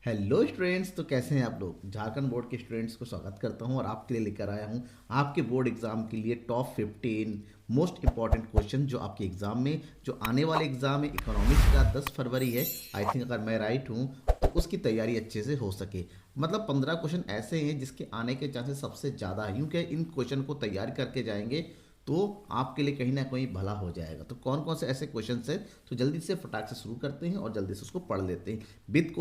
Hello students, तो कैसे हैं आप लोग। झारखंड बोर्ड के स्टूडेंट्स को स्वागत करता हूं और आपके लिए लेकर आया हूं आपके बोर्ड एग्जाम के लिए टॉप 15 मोस्ट इंपॉर्टेंट क्वेश्चन जो आपके एग्जाम में जो आने वाले एग्जाम में इकोनॉमिक्स का 10 फरवरी है। आई थिंक अगर मैं राइट हूं तो उसकी तैयारी अच्छे से हो सके। मतलब 15 क्वेश्चन ऐसे हैं जिसके आने के चांसेस सबसे ज़्यादा है, क्योंकि इन क्वेश्चन को तैयार करके जाएंगे तो आपके लिए कहीं ना कहीं भला हो जाएगा। तो कौन कौन से ऐसे क्वेश्चन है, तो जल्दी से फटाक से शुरू करते हैं और जल्दी से उसको पढ़ लेते हैं विद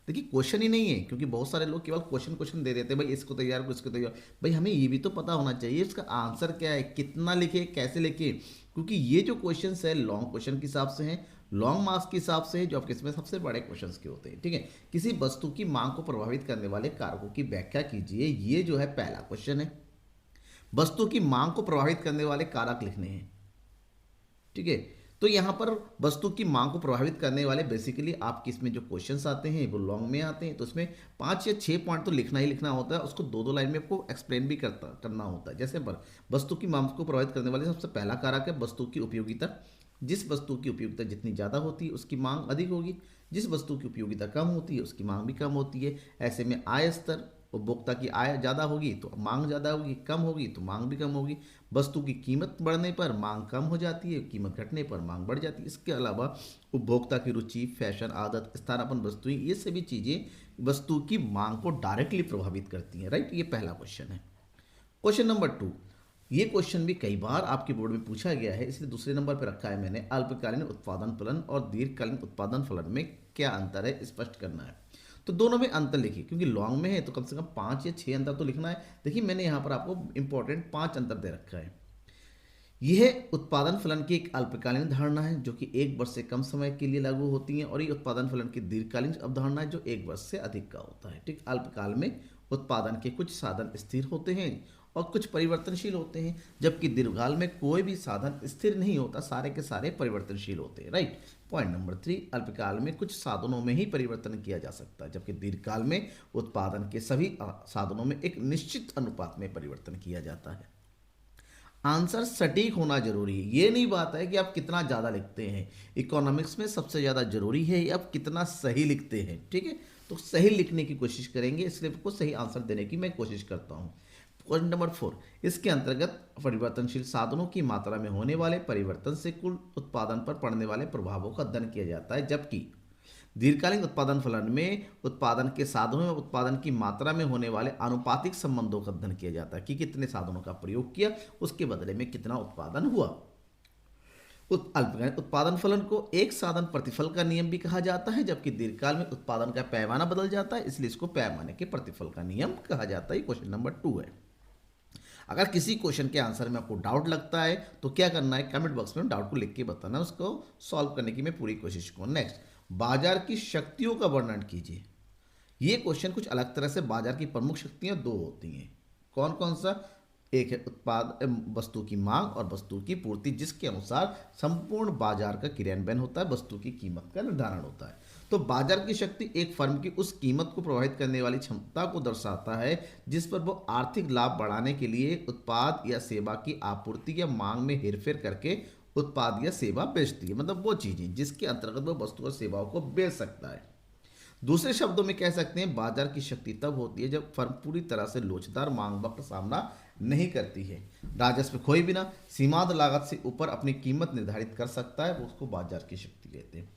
देखिए क्वेश्चन ही नहीं है, क्योंकि बहुत सारे लोग केवल क्वेश्चन क्वेश्चन दे देते हैं, भाई इसको तैयार करो इसको तैयार। भाई हमें ये भी तो पता होना चाहिए इसका आंसर क्या है, कितना लिखे, कैसे लिखे। क्योंकि ये जो क्वेश्चन है लॉन्ग क्वेश्चन के हिसाब से हैं, लॉन्ग मार्क्स के हिसाब से है, जो आपके इसमें सबसे बड़े क्वेश्चन के होते हैं। ठीक है, किसी वस्तु की मांग को प्रभावित करने वाले कारकों की व्याख्या कीजिए। ये जो है पहला क्वेश्चन है। वस्तु की मांग को प्रभावित करने वाले कारक लिखने हैं। ठीक है, तो यहां पर वस्तु की मांग को प्रभावित करने वाले बेसिकली आपके इसमें जो क्वेश्चंस आते हैं वो लॉन्ग में आते हैं, तो उसमें 5 या 6 पॉइंट तो लिखना ही लिखना होता है, उसको दो दो लाइन में आपको एक्सप्लेन भी करना होता है। जैसे पर वस्तु की मांग को प्रभावित करने वाले सबसे पहला कारक है वस्तु की उपयोगिता। जिस वस्तु की उपयोगिता जितनी ज़्यादा होती है उसकी मांग अधिक होगी, जिस वस्तु की उपयोगिता कम होती है उसकी मांग भी कम होती है। ऐसे में आय स्तर, उपभोक्ता की आय ज़्यादा होगी तो मांग ज़्यादा होगी, कम होगी तो मांग भी कम होगी। वस्तु की कीमत बढ़ने पर मांग कम हो जाती है, कीमत घटने पर मांग बढ़ जाती है। इसके अलावा उपभोक्ता की रुचि, फैशन, आदत, स्थानापन्न वस्तुएं, ये सभी चीज़ें वस्तु की मांग को डायरेक्टली प्रभावित करती हैं। राइट, ये पहला क्वेश्चन है। क्वेश्चन नंबर 2, ये क्वेश्चन भी कई बार आपके बोर्ड में पूछा गया है, इसलिए दूसरे नंबर पर रखा है मैंने। अल्पकालीन उत्पादन फलन और दीर्घकालीन उत्पादन फलन में क्या अंतर है, स्पष्ट करना है। तो दोनों में अंतर लिखिए, क्योंकि लॉन्ग में है तो कम से कम 5 या 6 अंतर तो लिखना है। देखिए मैंने यहाँ पर आपको इंपॉर्टेंट 5 अंतर दे रखा है। यह उत्पादन फलन की एक अल्पकालीन धारणा है जो कि 1 वर्ष से कम समय के लिए लागू होती है, और ये उत्पादन फलन की दीर्घकालीन अवधारणा है जो 1 वर्ष से अधिक का होता है। ठीक, अल्पकाल में उत्पादन के कुछ साधन स्थिर होते हैं और कुछ परिवर्तनशील होते हैं, जबकि दीर्घकाल में कोई भी साधन स्थिर नहीं होता, सारे के सारे परिवर्तनशील होते हैं। राइट, पॉइंट नंबर 3, अल्पकाल में कुछ साधनों में ही परिवर्तन किया जा सकता है, जबकि दीर्घकाल में उत्पादन के सभी साधनों में एक निश्चित अनुपात में परिवर्तन किया जाता है। आंसर सटीक होना जरूरी है। ये नहीं बात है कि आप कितना ज़्यादा लिखते हैं, इकोनॉमिक्स में सबसे ज़्यादा जरूरी है आप कितना सही लिखते हैं। ठीक है, तो सही लिखने की कोशिश करेंगे, इसलिए आपको सही आंसर देने की मैं कोशिश करता हूँ। क्वेश्चन नंबर 4, इसके अंतर्गत परिवर्तनशील साधनों की मात्रा में होने वाले परिवर्तन से कुल उत्पादन पर पड़ने वाले प्रभावों का अध्ययन किया जाता है, जबकि दीर्घकालीन उत्पादन फलन में उत्पादन के साधनों में उत्पादन की मात्रा में होने वाले आनुपातिक संबंधों का अध्ययन किया जाता है कि कितने साधनों का प्रयोग किया उसके बदले में कितना उत्पादन हुआ। अल्पकालीन उत्पादन फलन को एक साधन प्रतिफल का नियम भी कहा जाता है, जबकि दीर्घकाल में उत्पादन का पैमाना बदल जाता है, इसलिए इसको पैमाने के प्रतिफल का नियम कहा जाता है। क्वेश्चन नंबर 2 है। अगर किसी क्वेश्चन के आंसर में आपको डाउट लगता है तो क्या करना है, कमेंट बॉक्स में डाउट को लिख के बताना, उसको सॉल्व करने की मैं पूरी कोशिश करूँ। नेक्स्ट, बाजार की शक्तियों का वर्णन कीजिए। ये क्वेश्चन कुछ अलग तरह से, बाजार की प्रमुख शक्तियां 2 होती हैं। कौन कौन सा, एक है वस्तु की मांग और वस्तु की पूर्ति, जिसके अनुसार संपूर्ण बाजार का क्रियान्वयन होता है, वस्तु की कीमत का निर्धारण होता है। तो बाजार की शक्ति एक फर्म की उस कीमत को प्रभावित करने वाली क्षमता को दर्शाता है जिस पर वो आर्थिक लाभ बढ़ाने के लिए उत्पाद या सेवा की आपूर्ति या मांग में हेरफेर करके उत्पाद या सेवा बेचती है। मतलब वो चीजें जिसके अंतर्गत वो वस्तु और सेवाओं को बेच सकता है। दूसरे शब्दों में कह सकते हैं बाजार की शक्ति तब होती है जब फर्म पूरी तरह से लोचदार मांग वक्त का सामना नहीं करती है, राजस्व खोए बिना सीमांत लागत से ऊपर अपनी कीमत निर्धारित कर सकता है, वो उसको बाजार की शक्ति कहते हैं।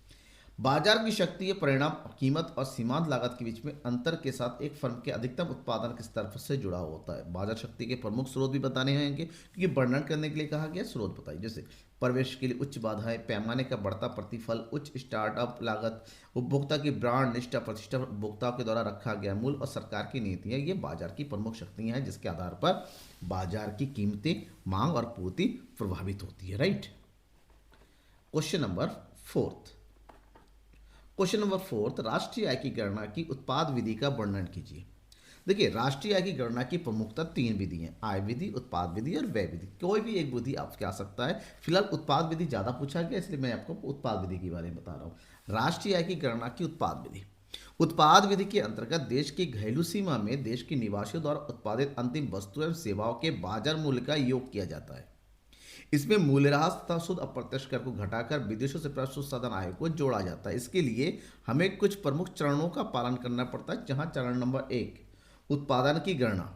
बाजार की शक्ति ये परिणाम कीमत और सीमांत लागत के बीच में अंतर के साथ एक फर्म के अधिकतम उत्पादन के स्तर से जुड़ा होता है। बाजार शक्ति के प्रमुख स्रोत भी बताने होंगे, क्योंकि वर्णन करने के लिए कहा गया स्रोत बताइए। जैसे प्रवेश के लिए उच्च बाधाएं, पैमाने का बढ़ता प्रतिफल, उच्च स्टार्टअप लागत, उपभोक्ता की ब्रांड निष्ठा, प्रतिष्ठा, उपभोक्ताओं के द्वारा रखा गया मूल्य और सरकार की नीतियां, ये बाजार की प्रमुख शक्तियां हैं जिसके आधार पर बाजार की कीमतें, मांग और पूर्ति प्रभावित होती है। Right, question number 4, question number 4, राष्ट्रीय आय की गणना की उत्पाद विधि का वर्णन कीजिए। देखिए राष्ट्रीय आय की गणना की प्रमुखता 3 विधि हैं, आय विधि, उत्पाद विधि और व्यय विधि। कोई भी एक विधि आपके आ सकता है, फिलहाल उत्पाद विधि ज़्यादा पूछा गया इसलिए मैं आपको उत्पाद विधि के बारे में बता रहा हूँ। राष्ट्रीय आय की गणना की उत्पाद विधि, उत्पाद विधि के अंतर्गत देश की घरेलू सीमा में देश के निवासियों द्वारा उत्पादित अंतिम वस्तु एवं सेवाओं के बाजार मूल्य का योग किया जाता है। इसमें मूल्यह्रास तथा शुद्ध अप्रत्यक्ष कर को घटाकर विदेशों से प्राप्त शुद्ध साधन आय को जोड़ा जाता है। इसके लिए हमें कुछ प्रमुख चरणों का पालन करना पड़ता है, जहां चरण नंबर 1 उत्पादन की गणना,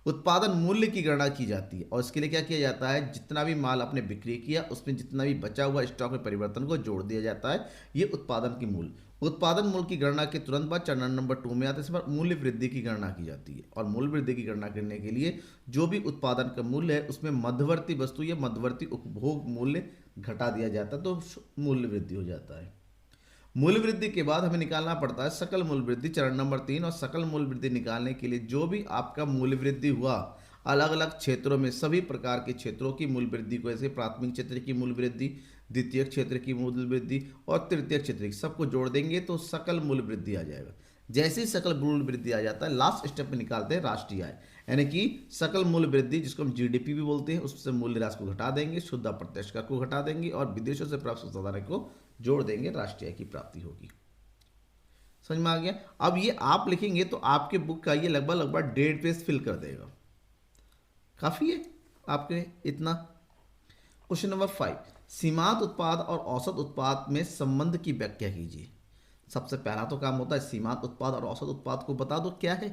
उत्पादन मूल्य की गणना की जाती है। और इसके लिए क्या किया जाता है, जितना भी माल आपने बिक्री किया उसमें जितना भी बचा हुआ स्टॉक में परिवर्तन को जोड़ दिया जाता है, ये उत्पादन की मूल्य। उत्पादन मूल्य की गणना के तुरंत बाद चरण नंबर 2 में आते हैं, मूल्य वृद्धि की गणना की जाती है। और मूल्य वृद्धि की गणना करने के लिए जो भी उत्पादन का मूल्य है उसमें मध्यवर्ती वस्तु या मध्यवर्ती उपभोग मूल्य घटा दिया जाता है, तो मूल्य वृद्धि हो जाता है। मूल्य वृद्धि के बाद हमें निकालना पड़ता है सकल मूल्य वृद्धि, चरण नंबर 3। और सकल मूल्य वृद्धि निकालने के लिए जो भी आपका मूल्य वृद्धि हुआ अलग अलग क्षेत्रों में, सभी प्रकार के क्षेत्रों की मूल्य वृद्धि को, जैसे प्राथमिक क्षेत्र की मूल्य वृद्धि, द्वितीय क्षेत्र की मूल्य वृद्धि और तृतीय क्षेत्र की, सबको जोड़ देंगे तो सकल मूल्य वृद्धि आ जाएगा। जैसे ही सकल मूल्य वृद्धि आ जाता है, लास्ट स्टेप में निकालते हैं राष्ट्रीय आय, यानी कि सकल मूल्य वृद्धि जिसको हम जीडीपी भी बोलते हैं, उससे मूल्य राशि को घटा देंगे, शुद्ध अप्रत्यक्ष कर को घटा देंगे और विदेशों से प्राप्त संसाधन को जोड़ देंगे, राष्ट्रीय आय की प्राप्ति होगी। समझ में आ गया। अब ये आप लिखेंगे तो आपके बुक का ये लगभग 1.5 पेज फिल कर देगा, काफी है आपके इतना। क्वेश्चन नंबर 5, सीमांत उत्पाद और औसत उत्पाद में संबंध की व्याख्या कीजिए। सबसे पहला तो काम होता है सीमांत उत्पाद और औसत उत्पाद को बता दो क्या है।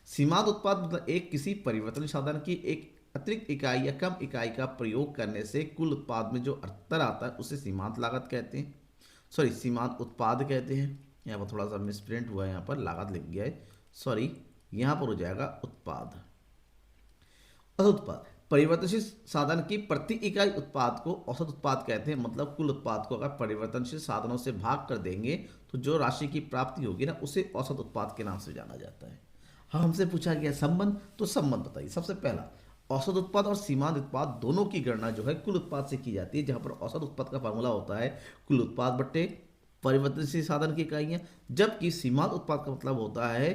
सीमांत उत्पाद मतलब एक किसी परिवर्तनीय साधन की एक अतिरिक्त इकाई या कम इकाई का प्रयोग करने से कुल उत्पाद में जो अंतर आता है उसे सीमांत लागत कहते हैं, सॉरी सीमांत उत्पाद कहते हैं। यहाँ पर थोड़ा सा मिसप्रिंट हुआ है, यहाँ पर लागत लिख गया है, सॉरी, यहाँ पर हो जाएगा उत्पाद। औसत उत्पाद परिवर्तनशील साधन की प्रति इकाई उत्पाद को औसत उत्पाद कहते हैं। मतलब कुल उत्पाद को अगर परिवर्तनशील साधनों से भाग कर देंगे तो जो राशि की प्राप्ति होगी ना, उसे औसत उत्पाद के नाम से जाना जाता है। हाँ, हमसे पूछा गया संबंध, तो संबंध बताइए। सबसे पहला, औसत उत्पाद और सीमांत उत्पाद दोनों की गणना जो है कुल उत्पाद से की जाती है, जहां पर औसत उत्पाद का फार्मूला होता है कुल उत्पाद बट्टे परिवर्तनशील साधन की इकाइयां, जबकि सीमांत उत्पाद का मतलब होता है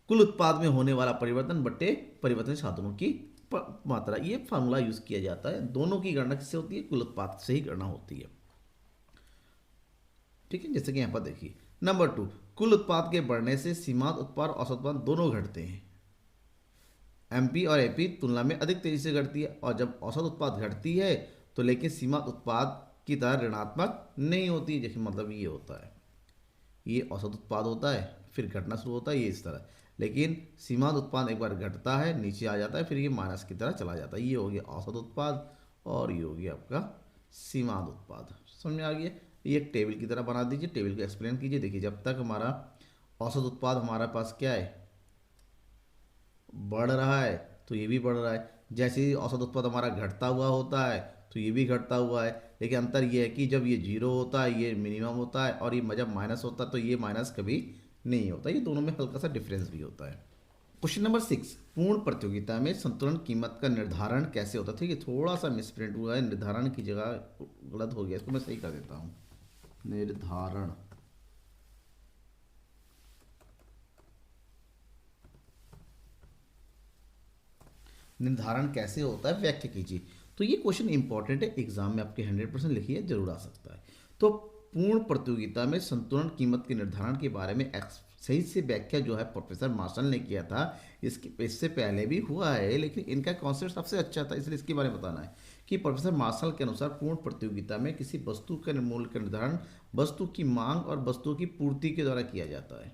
कुल उत्पाद में होने वाला परिवर्तन बट्टे परिवर्तनीय साधनों की मात्रा। ये फार्मूला यूज किया जाता है। दोनों की गणना किससे होती है, कुल उत्पाद से ही गणना होती है। ठीक है, जैसे कि यहां पर देखिए नंबर 2, कुल उत्पाद के बढ़ने से सीमांत उत्पाद और औसत उत्पाद दोनों घटते हैं। एमपी और एपी तुलना में अधिक तेजी से घटती है, और जब औसत उत्पाद घटती है तो लेकिन सीमांत उत्पाद की तरह ऋणात्मक नहीं होती। जैसे मतलब ये होता है, ये औसत उत्पाद होता है, फिर घटना शुरू होता है ये इस तरह, लेकिन सीमांत उत्पाद एक बार घटता है, नीचे आ जाता है, फिर ये माइनस की तरह चला जाता है। ये हो गया औसत उत्पाद और ये हो गया आपका सीमांत उत्पाद। समझ में आ गया। ये एक टेबल की तरह बना दीजिए, टेबल को एक्सप्लेन कीजिए। देखिए, जब तक हमारा औसत उत्पाद हमारे पास क्या है, बढ़ रहा है, तो ये भी बढ़ रहा है। जैसे ही औसत उत्पाद हमारा घटता हुआ होता है तो ये भी घटता हुआ है, लेकिन अंतर ये है कि जब ये जीरो होता है ये मिनिमम होता है, और ये जब माइनस होता है तो ये माइनस कभी नहीं होता। ये दोनों में हल्का सा डिफरेंस भी होता है। क्वेश्चन नंबर 6, पूर्ण प्रतियोगिता में संतुलन कीमत का निर्धारण कैसे होता है। ठीक है, थोड़ा सा मिसप्रिंट हुआ है, निर्धारण की जगह गलत हो गया, इसको मैं सही कर देता हूँ। निर्धारण, निर्धारण कैसे होता है व्याख्या कीजिए। तो ये क्वेश्चन इंपॉर्टेंट है, एग्जाम में आपके 100% लिखिए, जरूर आ सकता है। तो पूर्ण प्रतियोगिता में संतुलन कीमत के निर्धारण के बारे में सही से व्याख्या जो है प्रोफेसर मार्शल ने किया था। इससे पहले भी हुआ है, लेकिन इनका कॉन्सेप्ट सबसे अच्छा था, इसलिए इसके बारे में बताना है कि प्रोफेसर मार्शल के अनुसार पूर्ण प्रतियोगिता में किसी वस्तु के मूल्य का निर्धारण वस्तु की मांग और वस्तु की पूर्ति के द्वारा किया जाता है।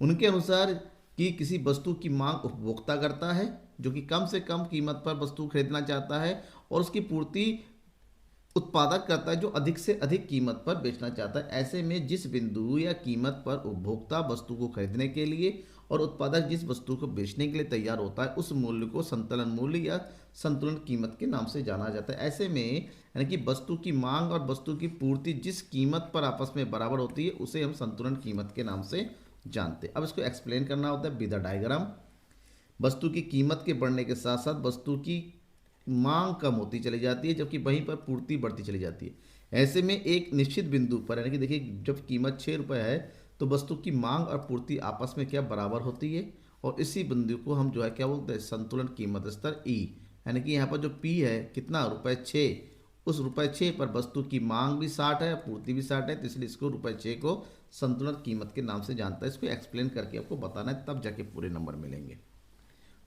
उनके अनुसार कि किसी वस्तु की मांग उपभोक्ता करता है जो कि कम से कम कीमत पर वस्तु खरीदना चाहता है, और उसकी पूर्ति उत्पादक करता है जो अधिक से अधिक कीमत पर बेचना चाहता है। ऐसे में जिस बिंदु या कीमत पर उपभोक्ता वस्तु को खरीदने के लिए और उत्पादक जिस वस्तु को बेचने के लिए तैयार होता है, उस मूल्य को संतुलन मूल्य या संतुलन कीमत के नाम से जाना जाता है। ऐसे में यानी कि वस्तु की मांग और वस्तु की पूर्ति जिस कीमत पर आपस में बराबर होती है उसे हम संतुलन कीमत के नाम से जानते हैं। अब इसको एक्सप्लेन करना होता है विद अ डायग्राम। वस्तु की कीमत के बढ़ने के साथ साथ वस्तु की मांग कम होती चली जाती है, जबकि वहीं पर पूर्ति बढ़ती चली जाती है। ऐसे में एक निश्चित बिंदु पर यानी कि देखिए, जब कीमत 6 रुपये है तो वस्तु की मांग और पूर्ति आपस में क्या बराबर होती है, और इसी बिंदु को हम जो है क्या बोलते हैं, संतुलन कीमत स्तर ई। यानी कि यहाँ पर जो पी है कितना, ₹6, उस ₹6 पर वस्तु की मांग भी 60 है, पूर्ति भी 60 है, तो इसलिए इसको ₹6 को संतुलन कीमत के नाम से जानता है। इसको एक्सप्लेन करके आपको बताना है, तब जाके पूरे नंबर मिलेंगे।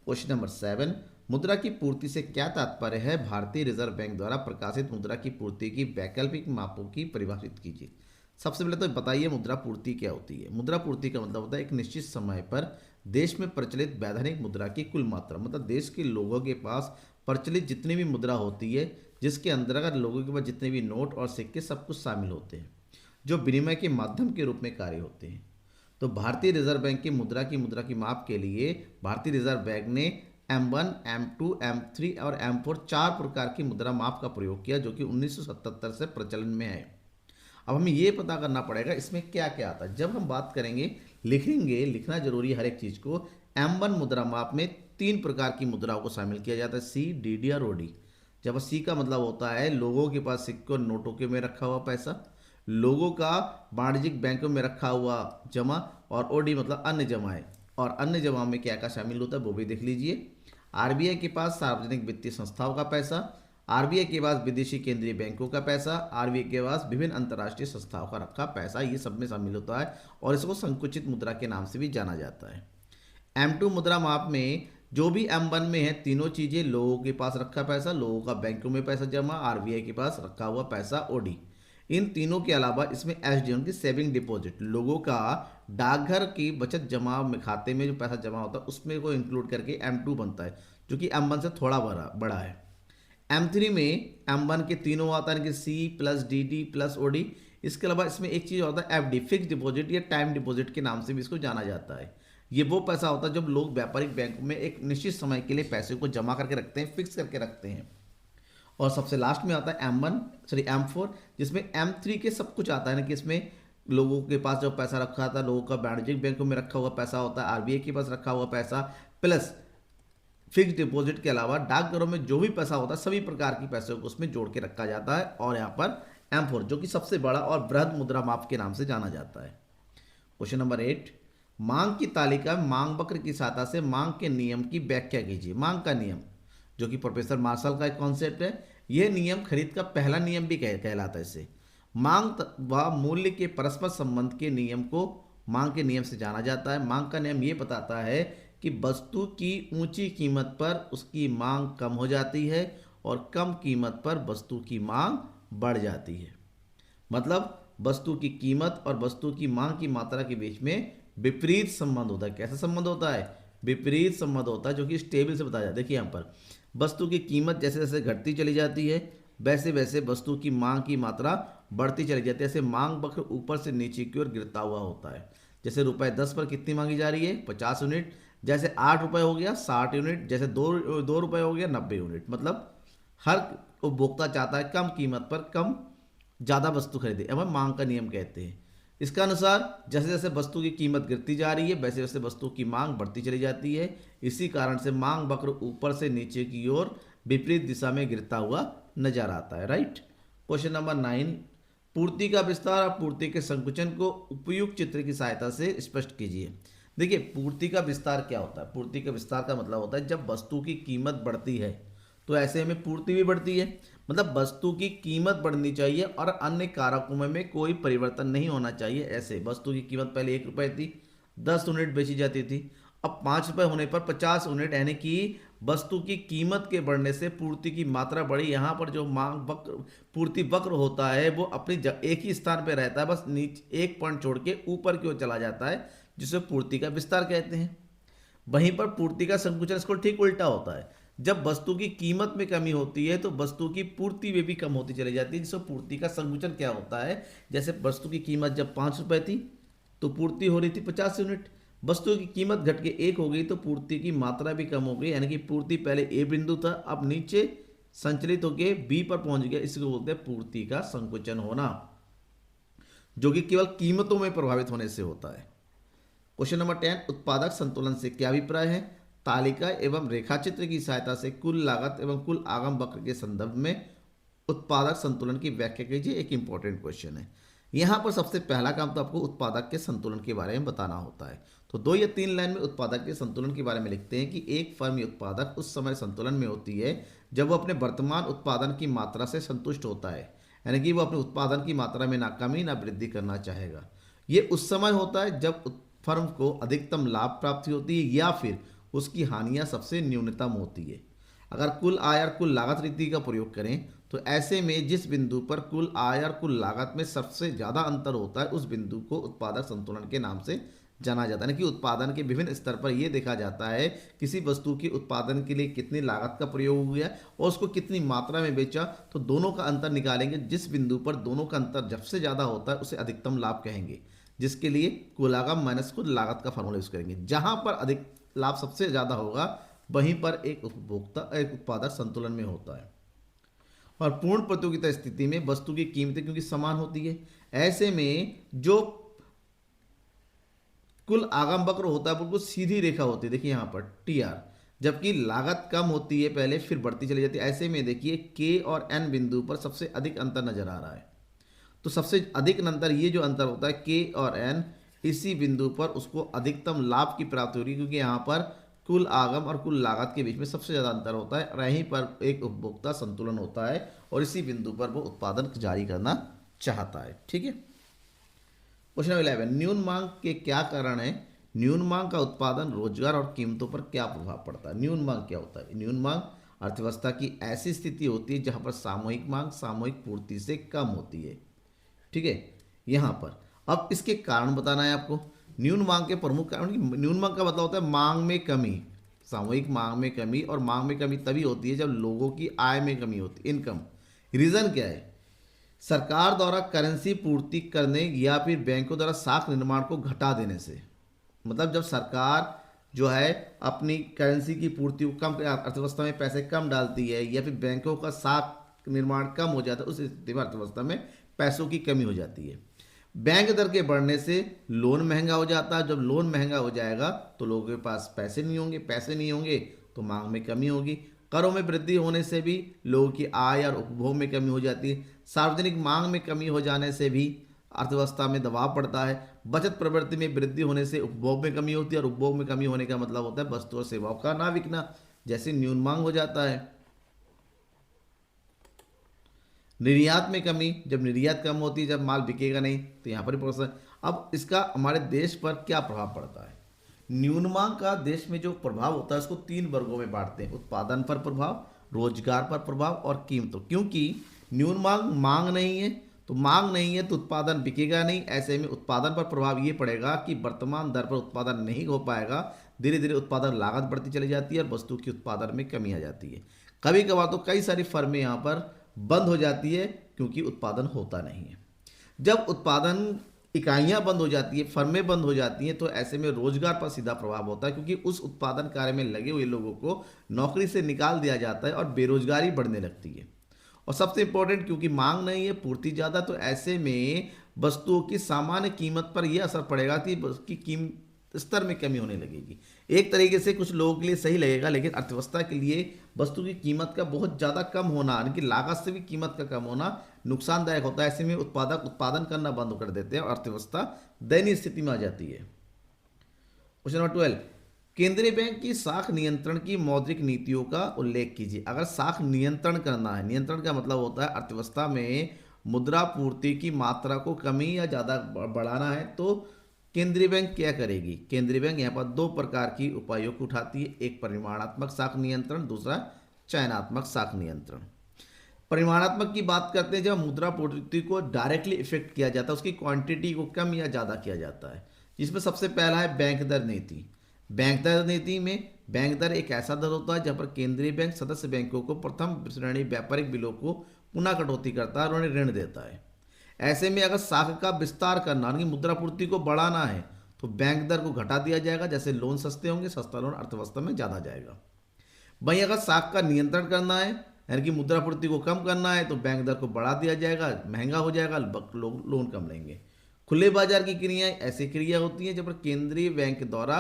क्वेश्चन नंबर 7, मुद्रा की पूर्ति से क्या तात्पर्य है? भारतीय रिजर्व बैंक द्वारा प्रकाशित मुद्रा की पूर्ति की वैकल्पिक मापों की परिभाषित कीजिए। सबसे पहले तो बताइए मुद्रा पूर्ति क्या होती है। मुद्रा पूर्ति का मतलब होता है एक निश्चित समय पर देश में प्रचलित वैधानिक मुद्रा की कुल मात्रा, मतलब देश के लोगों के पास प्रचलित जितनी भी मुद्रा होती है, जिसके अंतर्गत लोगों के पास जितने भी नोट और सिक्के सब कुछ शामिल होते हैं, जो विनिमय के माध्यम के रूप में कार्य होते हैं। तो भारतीय रिजर्व बैंक की मुद्रा की माप के लिए भारतीय रिजर्व बैंक ने M1, M2, M3 और M4 चार प्रकार की मुद्रा माप का प्रयोग किया, जो कि 1977 से प्रचलन में है। अब हमें ये पता करना पड़ेगा इसमें क्या क्या आता है। जब हम बात करेंगे, लिखना जरूरी है हर एक चीज़ को। M1 मुद्रा माप में तीन प्रकार की मुद्राओं को शामिल किया जाता है, C, DD और OD। जब C का मतलब होता है लोगों के पास सिक्कों नोटों के में रखा हुआ पैसा, लोगों का वाणिज्यिक बैंकों में रखा हुआ जमा, और OD मतलब अन्य जमाएं। और अन्य जमा में क्या क्या शामिल होता है वो भी देख लीजिए। RBI के पास सार्वजनिक वित्तीय संस्थाओं का पैसा, RBI के पास विदेशी केंद्रीय बैंकों का पैसा, RBI के पास विभिन्न अंतर्राष्ट्रीय संस्थाओं का रखा पैसा, ये सब में शामिल होता है और इसको संकुचित मुद्रा के नाम से भी जाना जाता है। M2 मुद्रा माप में जो भी M1 में है तीनों चीजें, लोगों के पास रखा पैसा, लोगों का बैंकों में पैसा जमा, RBI के पास रखा हुआ पैसा, OD। इन तीनों के अलावा इसमें SD उनकी सेविंग डिपॉजिट, लोगों का डाकघर की बचत जमा में खाते में जो पैसा जमा होता है उसमें को इंक्लूड करके M2 बनता है, जो कि M1 से थोड़ा बड़ा है। M3 में M1 के तीनों आता है कि C plus DD plus OD। इसके अलावा इसमें एक चीज़ होता है FD, फिक्स डिपॉजिट या टाइम डिपॉजिट के नाम से भी इसको जाना जाता है। ये वो पैसा होता है जब लोग व्यापारिक बैंक में एक निश्चित समय के लिए पैसे को जमा करके रखते हैं, फिक्स करके रखते हैं। और सबसे लास्ट में आता है M4, जिसमें M3 के सब कुछ आता है ना, कि इसमें लोगों के पास जो पैसा रखा था, लोगों का वाणिज्यिक बैंकों में रखा हुआ पैसा होता है, RBI के पास रखा हुआ पैसा, प्लस फिक्स डिपॉजिट के अलावा डाकघरों में जो भी पैसा होता है सभी प्रकार की पैसों को उसमें जोड़ के रखा जाता है। और यहाँ पर M4 जो कि सबसे बड़ा और बृहद मुद्रा माप के नाम से जाना जाता है। क्वेश्चन नंबर 8, मांग की तालिका में मांग वक्र की सहायता से मांग के नियम की व्याख्या कीजिए। मांग का नियम, जो कि प्रोफेसर मार्शल का एक कॉन्सेप्ट है, यह नियम खरीद का पहला नियम भी कहलाता है। इसे मांग व मूल्य के परस्पर संबंध के नियम को मांग के नियम से जाना जाता है। मांग का नियम ये बताता है कि वस्तु की ऊंची कीमत पर उसकी मांग कम हो जाती है और कम कीमत पर वस्तु की मांग बढ़ जाती है। मतलब वस्तु की कीमत और वस्तु की मांग की मात्रा के बीच में विपरीत संबंध होता है। कैसा संबंध होता है? विपरीत संबंध होता है, जो कि इस टेबल से बताया जाता है। देखिए यहाँ पर वस्तु की कीमत जैसे जैसे घटती चली जाती है वैसे वैसे वस्तु की मांग की मात्रा बढ़ती चली जाती है। ऐसे मांग वक्र ऊपर से नीचे की ओर गिरता हुआ होता है। जैसे ₹10 पर कितनी मांगी जा रही है? 50 यूनिट। जैसे ₹8 हो गया 60 यूनिट। जैसे दो रुपये हो गया 90 यूनिट। मतलब हर उपभोक्ता चाहता है कम कीमत पर कम ज़्यादा वस्तु खरीदे, अब मांग का नियम कहते हैं। इसका अनुसार जैसे जैसे वस्तु की कीमत गिरती जा रही है वैसे वैसे वस्तु की मांग बढ़ती चली जाती है। इसी कारण से मांग वक्र ऊपर से नीचे की ओर विपरीत दिशा में गिरता हुआ नजर आता है। राइट। क्वेश्चन नंबर 9, पूर्ति का विस्तार और पूर्ति के संकुचन को उपयुक्त चित्र की सहायता से स्पष्ट कीजिए। देखिए पूर्ति का विस्तार क्या होता है? पूर्ति का विस्तार का मतलब होता है जब वस्तु की कीमत बढ़ती है तो ऐसे में पूर्ति भी बढ़ती है। मतलब वस्तु की कीमत बढ़नी चाहिए और अन्य कारकों में कोई परिवर्तन नहीं होना चाहिए। ऐसे वस्तु की कीमत पहले ₹1 थी, 10 यूनिट बेची जाती थी, अब ₹5 होने पर 50 यूनिट, यानी कि वस्तु की कीमत के बढ़ने से पूर्ति की मात्रा बढ़ी। यहाँ पर जो मांग वक्र पूर्ति वक्र होता है वो अपनी एक ही स्थान पर रहता है, बस नीचे एक पॉइंट छोड़ के ऊपर की ओर चला जाता है, जिसे पूर्ति का विस्तार कहते हैं। वहीं पर पूर्ति का संकुचन इसको ठीक उल्टा होता है। जब वस्तु की कीमत में कमी होती है तो वस्तु की पूर्ति में भी कम होती चली जाती है, जिससे पूर्ति का संकुचन क्या होता है? जैसे वस्तु की कीमत जब ₹5 थी तो पूर्ति हो रही थी 50 यूनिट। वस्तु की कीमत घट के 1 हो गई तो पूर्ति की मात्रा भी कम हो गई, यानी कि पूर्ति पहले ए बिंदु था अब नीचे संचलित होकर बी पर पहुंच गया। इसको बोलते हैं पूर्ति का संकुचन होना, जो कि केवल कीमतों में प्रभावित होने से होता है। क्वेश्चन नंबर 10, उत्पादक संतुलन से क्या अभिप्राय है? तालिका एवं रेखाचित्र की सहायता से कुल लागत एवं कुल आगम वक्र के संदर्भ में उत्पादक संतुलन की व्याख्या कीजिए। एक इंपॉर्टेंट क्वेश्चन है। यहाँ पर सबसे पहला काम तो आपको उत्पादक के संतुलन के बारे में बताना होता है। तो 2 या 3 लाइन में उत्पादक के संतुलन के बारे में लिखते हैं कि एक फर्म या उत्पादक उस समय संतुलन में होती है जब वो अपने वर्तमान उत्पादन की मात्रा से संतुष्ट होता है, यानी कि वो अपने उत्पादन की मात्रा में ना कमी ना वृद्धि करना चाहेगा। ये उस समय होता है जब फर्म को अधिकतम लाभ प्राप्ति होती है या फिर उसकी हानियां सबसे न्यूनतम होती है। अगर कुल आय और कुल लागत रीति का प्रयोग करें तो ऐसे में जिस बिंदु पर कुल आय और कुल लागत में सबसे ज़्यादा अंतर होता है उस बिंदु को उत्पादक संतुलन के नाम से जाना जाता है। यानी कि उत्पादन के विभिन्न स्तर पर यह देखा जाता है किसी वस्तु की उत्पादन के लिए कितनी लागत का प्रयोग हुआ और उसको कितनी मात्रा में बेचा, तो दोनों का अंतर निकालेंगे। जिस बिंदु पर दोनों का अंतर जब से ज़्यादा होता है उसे अधिकतम लाभ कहेंगे, जिसके लिए कुल आगम माइनस कुल लागत का फॉर्मूला यूज करेंगे। जहां पर अधिक लाभ सबसे ज़्यादा होगा वहीं पर एक उत्पादक संतुलन में होता है। और पूर्ण प्रतियोगिता स्थिति में वस्तु की कीमतें क्योंकि समान होती है, ऐसे में जो कुल आगम वक्र होता है बिल्कुल सीधी रेखा होती है, देखिए यहाँ पर टी आर, जबकि लागत कम होती है पहले फिर बढ़ती चली जाती है। ऐसे में देखिए के और एन बिंदु पर सबसे अधिक अंतर नजर आ रहा है, तो सबसे अधिक अंतर ये जो अंतर होता है के और एन, इसी बिंदु पर उसको अधिकतम लाभ की प्राप्ति हो रही है, क्योंकि यहाँ पर कुल आगम और कुल लागत के बीच में सबसे ज़्यादा अंतर होता है और यहीं पर एक उपभोक्ता संतुलन होता है और इसी बिंदु पर वो उत्पादन जारी करना चाहता है। ठीक है। क्वेश्चन नंबर 11, न्यून मांग के क्या कारण है? न्यून मांग का उत्पादन, रोजगार और कीमतों पर क्या प्रभाव पड़ता है? न्यून मांग क्या होता है? न्यून मांग अर्थव्यवस्था की ऐसी स्थिति होती है जहां पर सामूहिक मांग सामूहिक पूर्ति से कम होती है। ठीक है। यहाँ पर अब इसके कारण बताना है आपको। न्यून मांग के प्रमुख कारण, न्यून मांग का मतलब होता है मांग में कमी, सामूहिक मांग में कमी, और मांग में कमी तभी होती है जब लोगों की आय में कमी होती है, इनकम। रीजन क्या है? सरकार द्वारा करेंसी पूर्ति करने या फिर बैंकों द्वारा साख निर्माण को घटा देने से, मतलब जब सरकार जो है अपनी करेंसी की पूर्ति को कम, अर्थव्यवस्था में पैसे कम डालती है या फिर बैंकों का साख निर्माण कम हो जाता है, उस स्थिति में अर्थव्यवस्था में पैसों की कमी हो जाती है। बैंक दर के बढ़ने से लोन महंगा हो जाता है, जब लोन महंगा हो जाएगा तो लोगों के पास पैसे नहीं होंगे, पैसे नहीं होंगे तो मांग में कमी होगी। करों में वृद्धि होने से भी लोगों की आय और उपभोग में कमी हो जाती है। सार्वजनिक मांग में कमी हो जाने से भी अर्थव्यवस्था में दबाव पड़ता है। बचत प्रवृत्ति में वृद्धि होने से उपभोग में कमी होती है और उपभोग में कमी होने का मतलब होता है वस्तु और सेवाओं का ना बिकना, जैसे न्यून मांग हो जाता है। निर्यात में कमी, जब निर्यात कम होती है, जब माल बिकेगा नहीं तो यहाँ पर भी। अब इसका हमारे देश पर क्या प्रभाव पड़ता है? न्यून मांग का देश में जो प्रभाव होता है उसको 3 वर्गों में बांटते हैं: उत्पादन पर प्रभाव, रोजगार पर प्रभाव और कीमतों। क्योंकि न्यून मांग नहीं है, तो मांग नहीं है तो उत्पादन बिकेगा नहीं। ऐसे में उत्पादन पर प्रभाव ये पड़ेगा कि वर्तमान दर पर उत्पादन नहीं हो पाएगा, धीरे धीरे उत्पादन लागत बढ़ती चली जाती है और वस्तु की उत्पादन में कमी आ जाती है। कभी कभार तो कई सारी फर्में यहाँ पर बंद हो जाती है क्योंकि उत्पादन होता नहीं है। जब उत्पादन इकाइयां बंद हो जाती है, फर्में बंद हो जाती हैं, तो ऐसे में रोजगार पर सीधा प्रभाव होता है, क्योंकि उस उत्पादन कार्य में लगे हुए लोगों को नौकरी से निकाल दिया जाता है और बेरोजगारी बढ़ने लगती है। और सबसे इंपॉर्टेंट, क्योंकि मांग नहीं है, पूर्ति ज़्यादा, तो ऐसे में वस्तुओं की सामान्य कीमत पर यह असर पड़ेगा कि उसकी कीमत स्तर में कमी होने लगेगी। एक तरीके से कुछ लोगों के लिए सही लगेगा, लेकिन अर्थव्यवस्था के लिए वस्तु की कीमत का बहुत ज़्यादा कम होना, यानी कि लागत से भी कीमत का कम होना नुकसानदायक होता है। ऐसे में उत्पादक उत्पादन करना बंद कर देते हैं और अर्थव्यवस्था दयनीय स्थिति में आ जाती है। क्वेश्चन नंबर 12, केंद्रीय बैंक की साख नियंत्रण की मौद्रिक नीतियों का उल्लेख कीजिए। अगर साख नियंत्रण करना है, नियंत्रण का मतलब होता है अर्थव्यवस्था में मुद्रा पूर्ति की मात्रा को कमी या ज़्यादा बढ़ाना है, तो केंद्रीय बैंक क्या करेगी? केंद्रीय बैंक यहाँ पर 2 प्रकार की उपायों को उठाती है, एक परिमाणात्मक साख नियंत्रण, दूसरा चयनात्मक साख नियंत्रण। परिमाणात्मक की बात करते हैं जब मुद्रा पूर्ति को डायरेक्टली इफेक्ट किया जाता है, उसकी क्वांटिटी को कम या ज़्यादा किया जाता है, जिसमें सबसे पहला है बैंक दर नीति। बैंक दर नीति में बैंक दर एक ऐसा दर होता है जहाँ पर केंद्रीय बैंक सदस्य बैंकों को प्रथम श्रेणी व्यापारिक बिलों को पुनः कटौती करता है और उन्हें ऋण देता है। ऐसे में अगर साख का विस्तार करना, यानी मुद्रा पूर्ति को बढ़ाना है, तो बैंक दर को घटा दिया जाएगा। जैसे लोन सस्ते होंगे, सस्ता लोन अर्थव्यवस्था में ज़्यादा जाएगा। वहीं अगर साख का नियंत्रण करना है, यानी कि मुद्रा पूर्ति को कम करना है, तो बैंक दर को बढ़ा दिया जाएगा, महंगा हो जाएगा, लोग लोन कम लेंगे। खुले बाजार की क्रियाएं ऐसी क्रिया होती हैं जब केंद्रीय बैंक द्वारा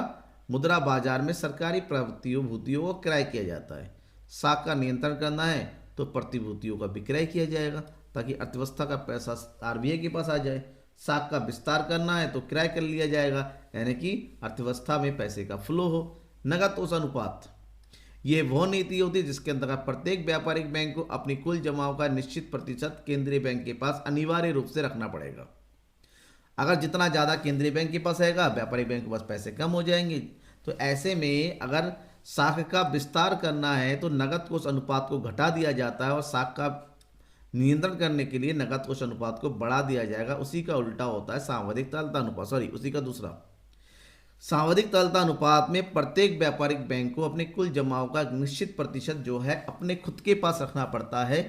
मुद्रा बाजार में सरकारी प्रतिभूतियों को क्रय किया जाता है। साख का नियंत्रण करना है तो प्रतिभूतियों का विक्रय किया जाएगा ताकि अर्थव्यवस्था का पैसा आरबीआई के पास आ जाए। साख का विस्तार करना है तो क्रय कर लिया जाएगा, यानी कि अर्थव्यवस्था में पैसे का फ्लो हो। नगद ओस अनुपात, ये वह नीति होती है जिसके अंतर्गत प्रत्येक व्यापारिक बैंक को अपनी कुल जमाओं का निश्चित प्रतिशत केंद्रीय बैंक के पास अनिवार्य रूप से रखना पड़ेगा। अगर जितना ज़्यादा केंद्रीय बैंक के पास रहेगा, व्यापारिक बैंक के पास पैसे कम हो जाएंगे। तो ऐसे में अगर साख का विस्तार करना है तो नकद कोष अनुपात को घटा दिया जाता है और साख का नियंत्रण करने के लिए नकद कोष अनुपात को बढ़ा दिया जाएगा। उसी का उल्टा होता है सांविधिक तरलता अनुपात, सॉरी उसी का दूसरा। सांविधिक तरलता अनुपात में प्रत्येक व्यापारिक बैंक को अपने कुल जमाओं का एक निश्चित प्रतिशत जो है अपने खुद के पास रखना पड़ता है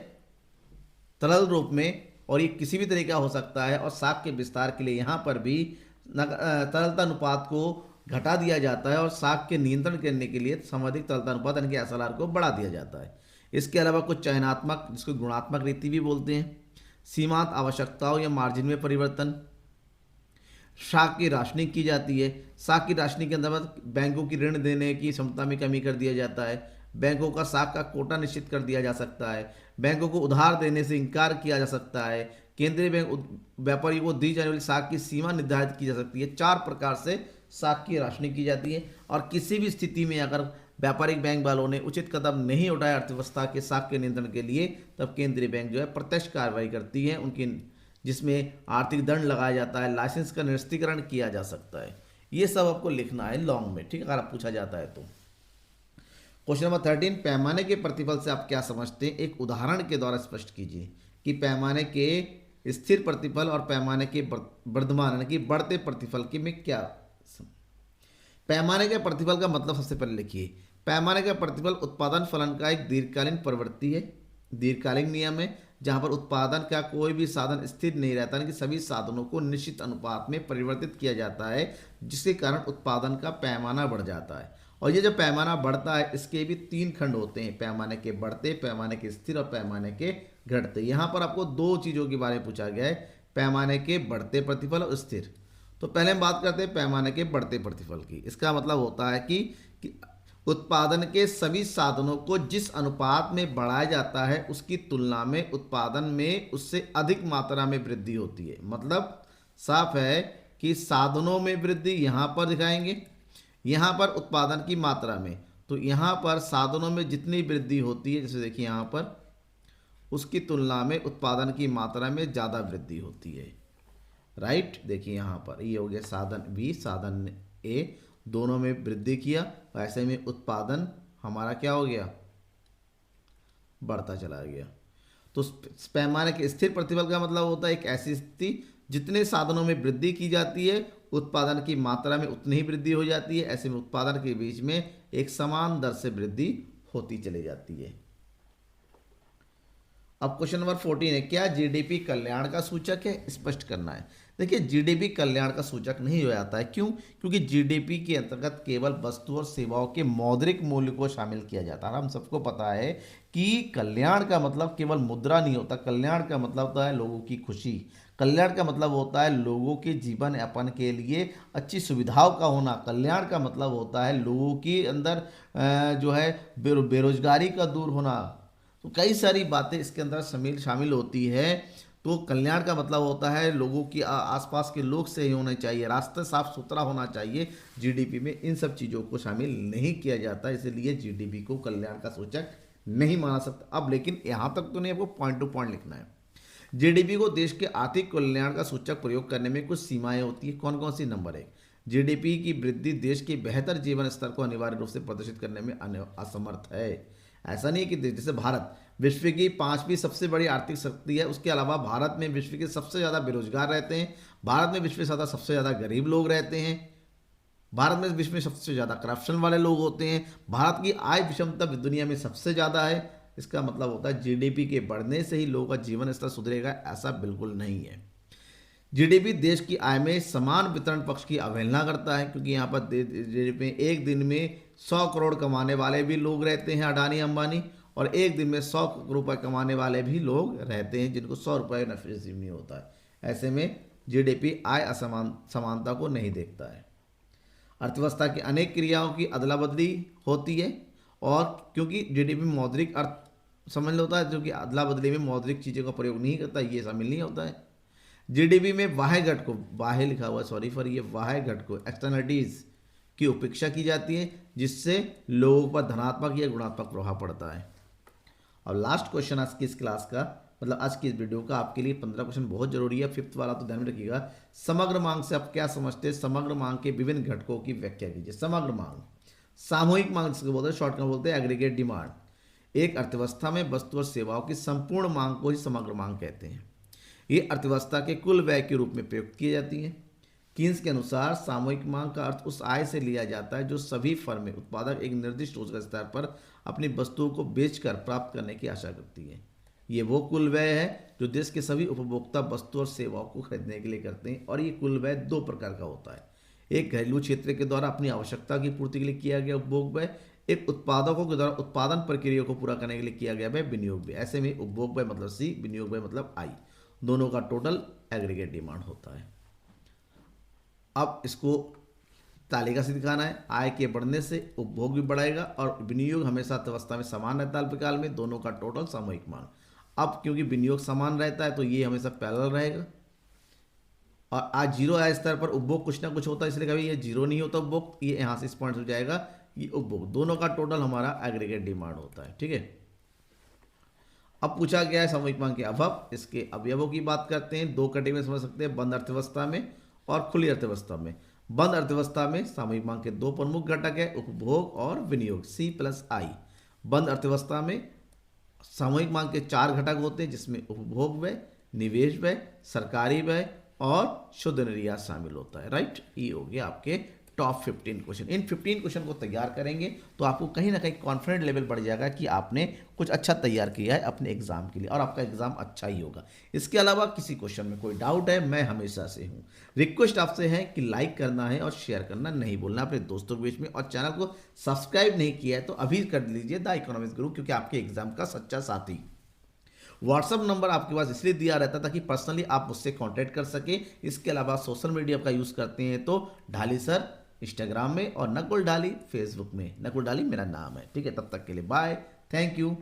तरल रूप में, और ये किसी भी तरीका हो सकता है। और साख के विस्तार के लिए यहाँ पर भी तरलता अनुपात को घटा दिया जाता है और साख के नियंत्रण करने के लिए सांविधिक तरलता अनुपात यानी कि एसएलआर को बढ़ा दिया जाता है। इसके अलावा कुछ चयनात्मक, जिसको गुणात्मक रीति भी बोलते हैं, सीमांत आवश्यकताओं या मार्जिन में परिवर्तन, साख की राशनिंग की जाती है। साख की राशनिंग के अंतर्गत बैंकों की ऋण देने की क्षमता में कमी कर दिया जाता है, बैंकों का साख का कोटा निश्चित कर दिया जा सकता है, बैंकों को उधार देने से इनकार किया जा सकता है, केंद्रीय बैंक व्यापारियों को दी जाने वाली साख की सीमा निर्धारित की जा सकती है। 4 प्रकार से साख की राशनिंग की जाती है और किसी भी स्थिति में अगर व्यापारिक बैंक वालों ने उचित कदम नहीं उठाया अर्थव्यवस्था के साख के नियंत्रण के लिए, तब केंद्रीय बैंक जो है प्रत्यक्ष कार्रवाई करती है उनकी, जिसमें आर्थिक दंड लगाया जाता है, लाइसेंस का निरस्तीकरण किया जा सकता है। ये सब आपको लिखना है लॉन्ग में, ठीक है, अगर आप पूछा जाता है तो। क्वेश्चन नंबर 13, पैमाने के प्रतिफल से आप क्या समझते हैं, एक उदाहरण के द्वारा स्पष्ट कीजिए कि पैमाने के स्थिर प्रतिफल और पैमाने के वर्धमान यानी कि बढ़ते प्रतिफल के में क्या। पैमाने के प्रतिफल का मतलब सबसे पहले लिखिए। पैमाने का प्रतिफल उत्पादन फलन का एक दीर्घकालीन प्रवृत्ति है, दीर्घकालीन नियम है, जहां पर उत्पादन का कोई भी साधन स्थिर नहीं रहता, यानी कि सभी साधनों को निश्चित अनुपात में परिवर्तित किया जाता है, जिसके कारण उत्पादन का पैमाना बढ़ जाता है। और ये जब पैमाना बढ़ता है इसके भी 3 खंड होते हैं, पैमाने के बढ़ते, पैमाने के स्थिर और पैमाने के घटते। यहाँ पर आपको 2 चीज़ों के बारे में पूछा गया है, पैमाने के बढ़ते प्रतिफल और स्थिर। तो पहले हम बात करते हैं पैमाने के बढ़ते प्रतिफल की। इसका मतलब होता है कि उत्पादन के सभी साधनों को जिस अनुपात में बढ़ाया जाता है उसकी तुलना में उत्पादन में उससे अधिक मात्रा में वृद्धि होती है। मतलब साफ है कि साधनों में वृद्धि यहाँ पर दिखाएंगे, यहाँ पर उत्पादन की मात्रा में, तो यहाँ पर साधनों में जितनी वृद्धि होती है, जैसे देखिए यहाँ पर, उसकी तुलना में उत्पादन की मात्रा में ज़्यादा वृद्धि होती है। राइट, देखिए यहाँ पर ये हो गया साधन बी, साधन ए, दोनों में वृद्धि किया, ऐसे में उत्पादन हमारा क्या हो गया, बढ़ता चला गया। तो पैमाने के स्थिर प्रतिफल का मतलब होता है एक ऐसी स्थिति जितने साधनों में वृद्धि की जाती है उत्पादन की मात्रा में उतनी ही वृद्धि हो जाती है, ऐसे में उत्पादन के बीच में एक समान दर से वृद्धि होती चली जाती है। अब क्वेश्चन नंबर 14 है, क्या जीडीपी कल्याण का सूचक है, स्पष्ट करना है। देखिए जीडीपी कल्याण का सूचक नहीं हो जाता है, क्यों? क्योंकि जीडीपी के अंतर्गत केवल वस्तु और सेवाओं के मौद्रिक मूल्य को शामिल किया जाता है। हम सबको पता है कि कल्याण का मतलब केवल मुद्रा नहीं होता, कल्याण का मतलब होता है लोगों की खुशी, कल्याण का मतलब होता है लोगों के जीवन यापन के लिए अच्छी सुविधाओं का होना, कल्याण का मतलब होता है लोगों के अंदर जो है बेरोजगारी का दूर होना। तो कई सारी बातें इसके अंदर शामिल होती है। तो कल्याण का मतलब होता है लोगों की आसपास के लोग सही होने चाहिए, रास्ता साफ सुथरा होना चाहिए। जीडीपी में इन सब चीज़ों को शामिल नहीं किया जाता, इसलिए जीडीपी को कल्याण का सूचक नहीं माना सकता। अब लेकिन यहाँ तक तो नहीं, आपको पॉइंट टू पॉइंट लिखना है। जीडीपी को देश के आर्थिक कल्याण का सूचक प्रयोग करने में कुछ सीमाएं होती है। कौन कौन सी? नंबर 1, जीडीपी की वृद्धि देश के बेहतर जीवन स्तर को अनिवार्य रूप से प्रदर्शित करने में असमर्थ है। ऐसा नहीं है कि जैसे भारत विश्व की 5वीं सबसे बड़ी आर्थिक शक्ति है, उसके अलावा भारत में विश्व के सबसे ज़्यादा बेरोजगार रहते हैं, भारत में विश्व में सबसे ज़्यादा गरीब लोग रहते हैं, भारत में विश्व में सबसे ज़्यादा करप्शन वाले लोग होते हैं, भारत की आय विषमता दुनिया में सबसे ज़्यादा है। इसका मतलब होता है जीडीपी के बढ़ने से ही लोगों का जीवन स्तर सुधरेगा, ऐसा बिल्कुल नहीं है। जीडीपी देश की आय में समान वितरण पक्ष की अवहेलना करता है, क्योंकि यहाँ पर जीडीपी में एक दिन में 100 करोड़ कमाने वाले भी लोग रहते हैं, अडानी अंबानी, और एक दिन में 100 रुपये कमाने वाले भी लोग रहते हैं जिनको 100 रुपये नसीब नहीं होता है। ऐसे में जीडीपी आय समानता को नहीं देखता है। अर्थव्यवस्था की अनेक क्रियाओं की अदला बदली होती है, और क्योंकि जीडीपी मौद्रिक अर्थ समझ लो होता है, जो कि अदला बदली में मौद्रिक चीज़ों का प्रयोग नहीं करता, ये शामिल नहीं होता है। जीडीपी में बाह्य घट को, बाह्य लिखा हुआ सॉरी फॉर ये बाह्य घट को, एक्सटर्नलिटीज की उपेक्षा की जाती है, जिससे लोगों पर धनात्मक या गुणात्मक प्रभाव पड़ता है। और लास्ट क्वेश्चन आज की इस क्लास का, मतलब आज की इस वीडियो का, आपके लिए 15 क्वेश्चन बहुत जरूरी है। 5th वाला तो ध्यान में रखिएगा। समग्र मांग से आप क्या समझते हैं? समग्र मांग के विभिन्न घटकों की व्याख्या कीजिए। समग्र मांग, सामूहिक मांग जिसको बोलते हैं, शॉर्ट में बोलते हैं एग्रीगेट डिमांड। एक अर्थव्यवस्था में वस्तु और सेवाओं की संपूर्ण मांग को ही समग्र मांग कहते हैं। ये अर्थव्यवस्था के कुल व्यय के रूप में प्रयुक्त की जाती है। कीन्स के अनुसार सामूहिक मांग का अर्थ उस आय से लिया जाता है जो सभी फर्में उत्पादक एक निर्दिष्ट रोजगार स्तर पर अपनी वस्तुओं को बेचकर प्राप्त करने की आशा करती है। ये वो कुल व्यय है जो देश के सभी उपभोक्ता वस्तु और सेवाओं को खरीदने के लिए करते हैं, और ये कुल व्यय दो प्रकार का होता है। एक घरेलू क्षेत्र के द्वारा अपनी आवश्यकता की पूर्ति के लिए किया गया उपभोग व्यय, एक उत्पादकों के द्वारा उत्पादन प्रक्रिया को पूरा करने के लिए किया गया व्यय विनियोग व्यय। ऐसे में उपभोग व्यय मतलब सी, विनियोग व्यय मतलब आई, दोनों का टोटल एग्रीगेट डिमांड होता है। अब इसको तालिका से दिखाना है। आय के बढ़ने से उपभोग भी बढ़ेगा और विनियोग हमेशा अर्थव्यवस्था में समान रहता है अल्पकाल में, दोनों का टोटल सामूहिक मांग। अब क्योंकि विनियोग समान रहता है तो ये हमेशा पैरेलल रहेगा, और आज जीरो आय स्तर पर उपभोग कुछ ना कुछ होता है, इसलिए कभी ये जीरो नहीं होता उपभोग, ये यहाँ से इस पॉइंट हो जाएगा, ये उपभोग, दोनों का टोटल हमारा एग्रीगेट डिमांड होता है। ठीक है। अब पूछा गया है सामूहिक मांग के अभाव, इसके अवयवों की बात करते हैं। दो कैटेगरी में समझ सकते हैं, बंद अर्थव्यवस्था में और खुली अर्थव्यवस्था में। बंद अर्थव्यवस्था में सामूहिक मांग के दो प्रमुख घटक है, उपभोग और विनियोग, सी प्लस आई। बंद अर्थव्यवस्था में सामूहिक मांग के चार घटक होते हैं, जिसमें उपभोग व्यय, निवेश व्यय, सरकारी व्यय और शुद्ध निर्यात शामिल होता है। राइट, ये हो गया आपके टॉप 15 क्वेश्चन। इन 15 क्वेश्चन को तैयार करेंगे तो आपको कहीं ना कहीं कॉन्फिडेंट लेवल बढ़ जाएगा कि आपने कुछ अच्छा तैयार किया है अपने एग्जाम के लिए, और आपका एग्जाम अच्छा ही होगा। इसके अलावा किसी क्वेश्चन में कोई डाउट है, मैं हमेशा से हूँ। रिक्वेस्ट आपसे है कि लाइक करना है और शेयर करना नहीं भूलना अपने दोस्तों के बीच में, और चैनल को सब्सक्राइब नहीं किया है तो अभी कर लीजिए द इकोनॉमिक्स गुरु, क्योंकि आपके एग्जाम का सच्चा साथी। व्हाट्सअप नंबर आपके पास इसलिए दिया रहता है ताकि पर्सनली आप मुझसे कांटेक्ट कर सके। इसके अलावा सोशल मीडिया का यूज़ करते हैं तो ढाली सर इंस्टाग्राम में और नकुल ढाली फेसबुक में। नकुल ढाली मेरा नाम है। ठीक है, तब तक के लिए बाय, थैंक यू।